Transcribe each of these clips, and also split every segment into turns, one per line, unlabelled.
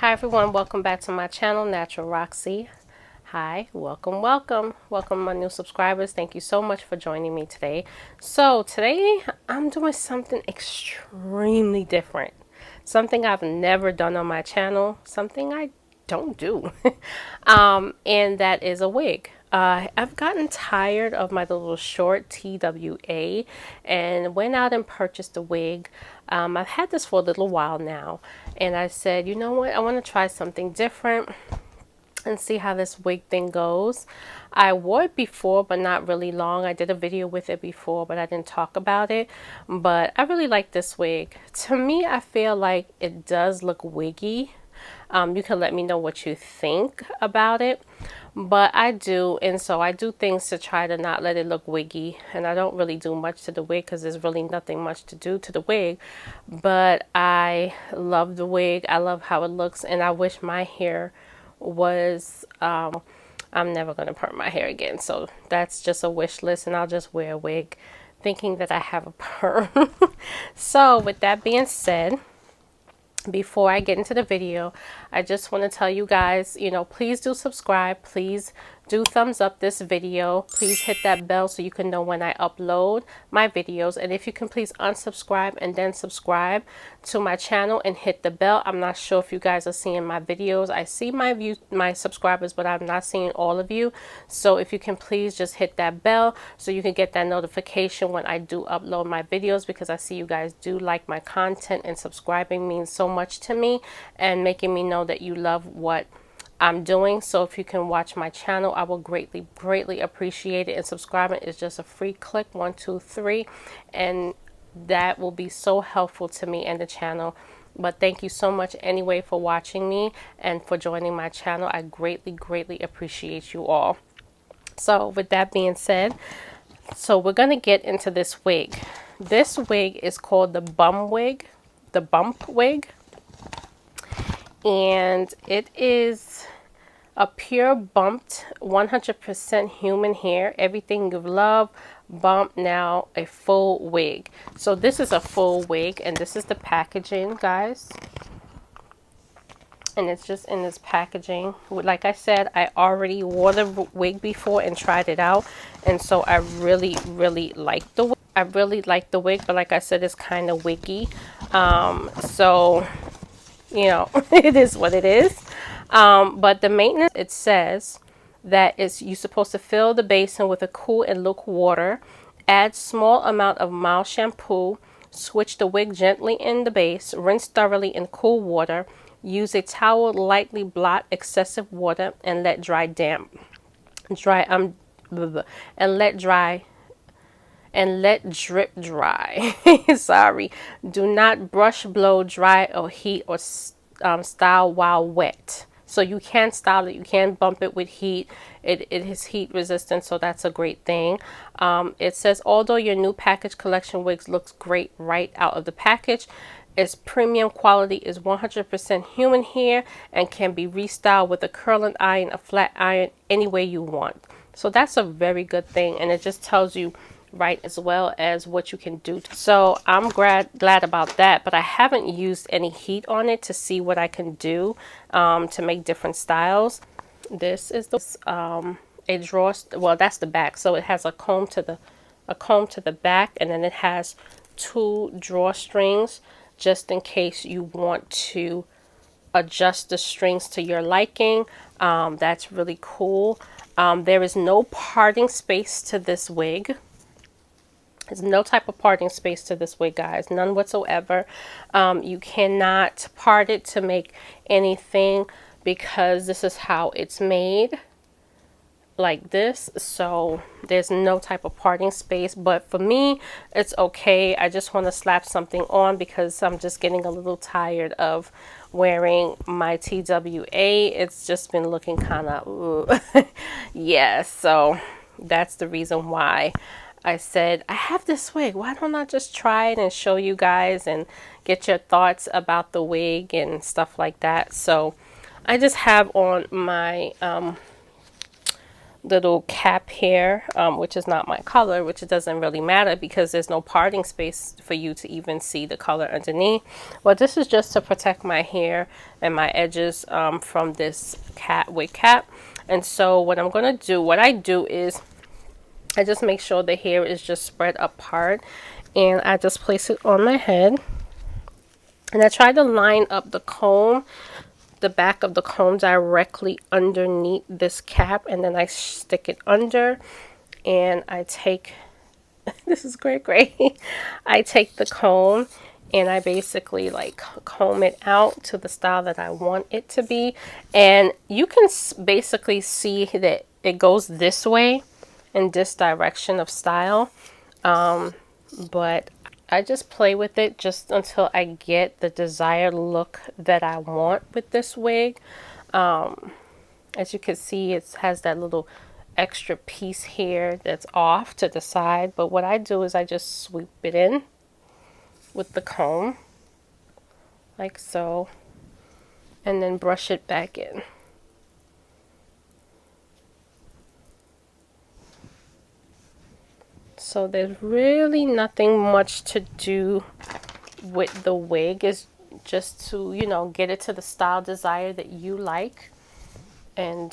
Hi everyone, welcome back to my channel, Natural Roxy. Hi, welcome my new subscribers. Thank you so much for joining me today. So today I'm doing something extremely different. Something I've never done on my channel, something I don't do. And that is a wig. I've gotten tired of my little short TWA and went out and purchased a wig. I've had this for a little while now, and I said, you know what, I want to try something different and see how this wig thing goes. I wore it before, but not really long. I did a video with it before, but I didn't talk about it. But I really like this wig. To me, I feel like it does look wiggy. You can let me know what you think about it, but I do, and so I do things to try to not let it look wiggy, and I don't really do much to the wig because there's really nothing much to do to the wig, but I love the wig. I love how it looks, and I wish my hair was I'm never going to perm my hair again, so that's just a wish list, and I'll just wear a wig thinking that I have a perm. So with that being said, before I get into the video, I just want to tell you guys, please do subscribe. Please do thumbs up this video. Please hit that bell so you can know when I upload my videos. And if you can please unsubscribe and then subscribe to my channel and hit the bell. I'm not sure if you guys are seeing my videos. I see my subscribers, but I'm not seeing all of you. So if you can please just hit that bell so you can get that notification when I do upload my videos, because I see you guys do like my content, and subscribing means so much to me and making me know that you love what I'm doing. So if you can watch my channel, I will greatly appreciate it. And subscribing is just a free click, 1 2 3, and that will be so helpful to me and the channel. But thank you so much anyway for watching me and for joining my channel. I greatly appreciate you all. So with that being said, so we're gonna get into this wig. This wig is called the bump wig, and it is a pure bumped 100% human hair, everything you love, bump, now a full wig. So this is a full wig, and this is the packaging, guys, and it's just in this packaging. Like I said, I already wore the wig before and tried it out, and so I really like the wig. But like I said, it's kind of wiggy, so it is what it is. But the maintenance, it says that you're supposed to fill the basin with a cool and lukewarm water, add small amount of mild shampoo, switch the wig gently in the base, rinse thoroughly in cool water, use a towel, lightly blot excessive water, and let drip dry. Sorry. Do not brush, blow, dry, or heat or style while wet. So you can style it, you can bump it with heat. It is heat resistant, so that's a great thing. It says, although your new package collection wigs looks great right out of the package, its premium quality is 100% human hair and can be restyled with a curling iron, a flat iron, any way you want. So that's a very good thing, and it just tells you right as well as what you can do. So I'm glad about that, but I haven't used any heat on it to see what I can do to make different styles. This is the a drawer, well, that's the back, so it has a comb to the back, and then it has 2 drawstrings just in case you want to adjust the strings to your liking. That's really cool. There is no parting space to this wig. There's no type of parting space to this wig, guys. None whatsoever. You cannot part it to make anything because this is how it's made, like this. So there's no type of parting space, but for me it's okay. I just want to slap something on because I'm just getting a little tired of wearing my TWA. It's just been looking kind of yeah, so that's the reason why I said I have this wig, why don't I just try it and show you guys and get your thoughts about the wig and stuff like that. So I just have on my little cap here, which is not my color, which it doesn't really matter because there's no parting space for you to even see the color underneath. But this is just to protect my hair and my edges from this wig cap. And so what I'm going to do, what I do is I just make sure the hair is just spread apart, and I just place it on my head. And I try to line up the comb, the back of the comb, directly underneath this cap, and then I stick it under, and I take this is great. I take the comb and I basically like comb it out to the style that I want it to be, and you can basically see that it goes this way in this direction of style, but I just play with it just until I get the desired look that I want with this wig. As you can see, it has that little extra piece here that's off to the side, but what I do is I just sweep it in with the comb like so, and then brush it back in. So there's really nothing much to do with the wig. Is just to, you know, get it to the style desire that you like. And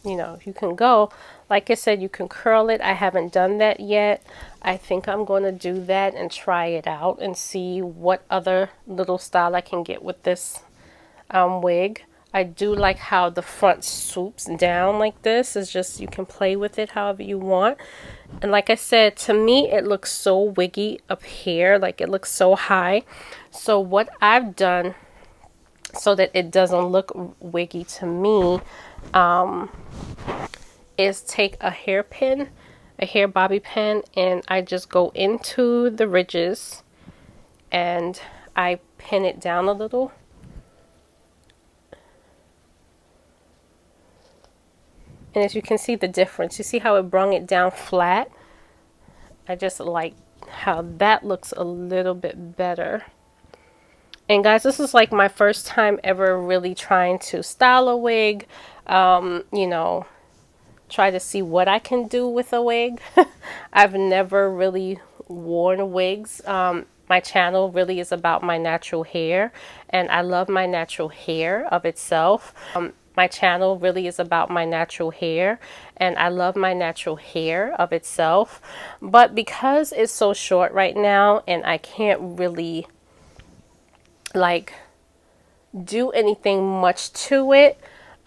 you know, you can go, like I said, you can curl it. I haven't done that yet. I think I'm going to do that and try it out and see what other little style I can get with this wig. I do like how the front swoops down like this. It's just, you can play with it however you want. And like I said, to me, it looks so wiggy up here. Like, it looks so high. So what I've done so that it doesn't look wiggy to me is take a hairpin, a hair bobby pin, and I just go into the ridges and I pin it down a little. And as you can see the difference, you see how it brung it down flat? I just like how that looks a little bit better. And guys, this is like my first time ever really trying to style a wig, you know, try to see what I can do with a wig. I've never really worn wigs. My channel really is about my natural hair, and I love my natural hair of itself. My channel really is about my natural hair, and I love my natural hair of itself. But because it's so short right now and I can't really like do anything much to it,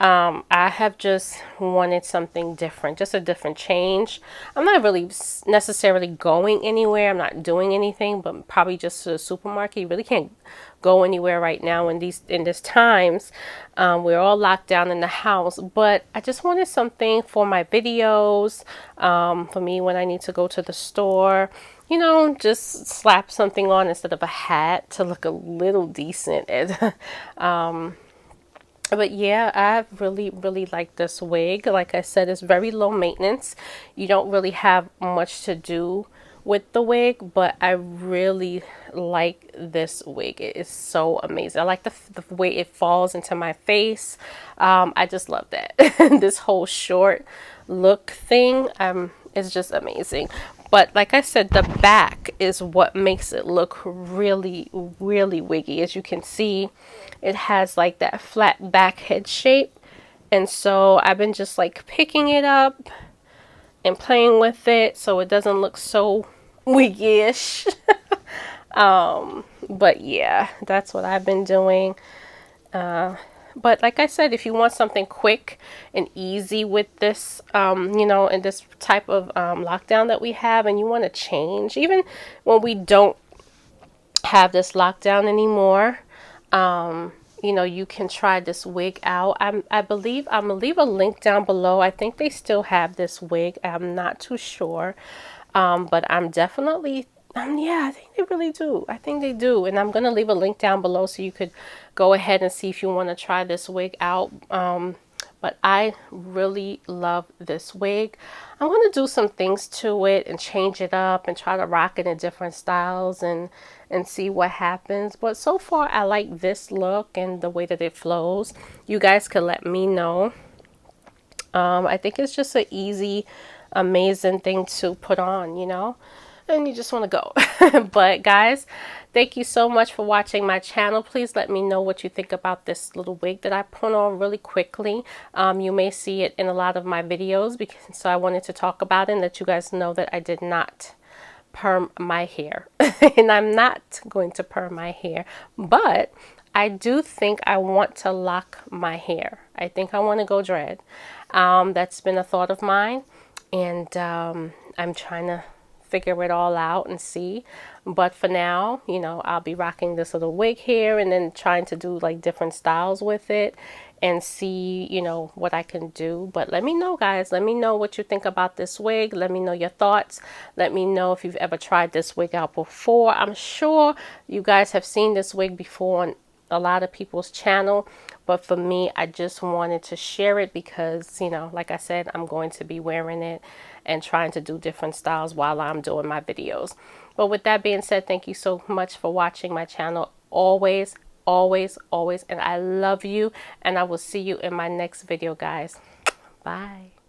I have just wanted something different, just a different change. I'm not really necessarily going anywhere. I'm not doing anything, but probably just to the supermarket. You really can't go anywhere right now in this times. We're all locked down in the house, but I just wanted something for my videos, for me when I need to go to the store. You know, just slap something on instead of a hat to look a little decent. But yeah, I really like this wig. Like I said, it's very low maintenance. You don't really have much to do with the wig, but I really like this wig. It is so amazing. I like the way it falls into my face. I just love that. This whole short look thing is just amazing. But like I said, the back is what makes it look really wiggy. As you can see, it has like that flat back head shape. And so I've been just like picking it up and playing with it so it doesn't look so wiggy-ish. But yeah, that's what I've been doing. But like I said, if you want something quick and easy with this, you know, in this type of lockdown that we have, and you want to change, even when we don't have this lockdown anymore, you know, you can try this wig out. I believe I'm gonna leave a link down below. I think they still have this wig. I'm not too sure, but I'm definitely yeah, I think they really do. I think they do. And I'm going to leave a link down below so you could go ahead and see if you want to try this wig out. But I really love this wig. I'm going to do some things to it and change it up and try to rock it in different styles and see what happens. But so far, I like this look and the way that it flows. You guys can let me know I think it's just an easy, amazing thing to put on, you know, and you just want to go. But guys, thank you so much for watching my channel. Please let me know what you think about this little wig that I put on really quickly. You may see it in a lot of my videos, because so I wanted to talk about it and let you guys know that I did not perm my hair. And I'm not going to perm my hair, but I do think I want to lock my hair. I think I want to go dread. That's been a thought of mine, and I'm trying to figure it all out and see. But for now, you know, I'll be rocking this little wig here and then trying to do like different styles with it and see, you know, what I can do. But let me know, guys. Let me know what you think about this wig. Let me know your thoughts. Let me know if you've ever tried this wig out before. I'm sure you guys have seen this wig before on a lot of people's channel, but for me, I just wanted to share it because, you know, like I said, I'm going to be wearing it and trying to do different styles while I'm doing my videos. But with that being said, thank you so much for watching my channel. Always, always, always, and I love you, and I will see you in my next video, guys. Bye.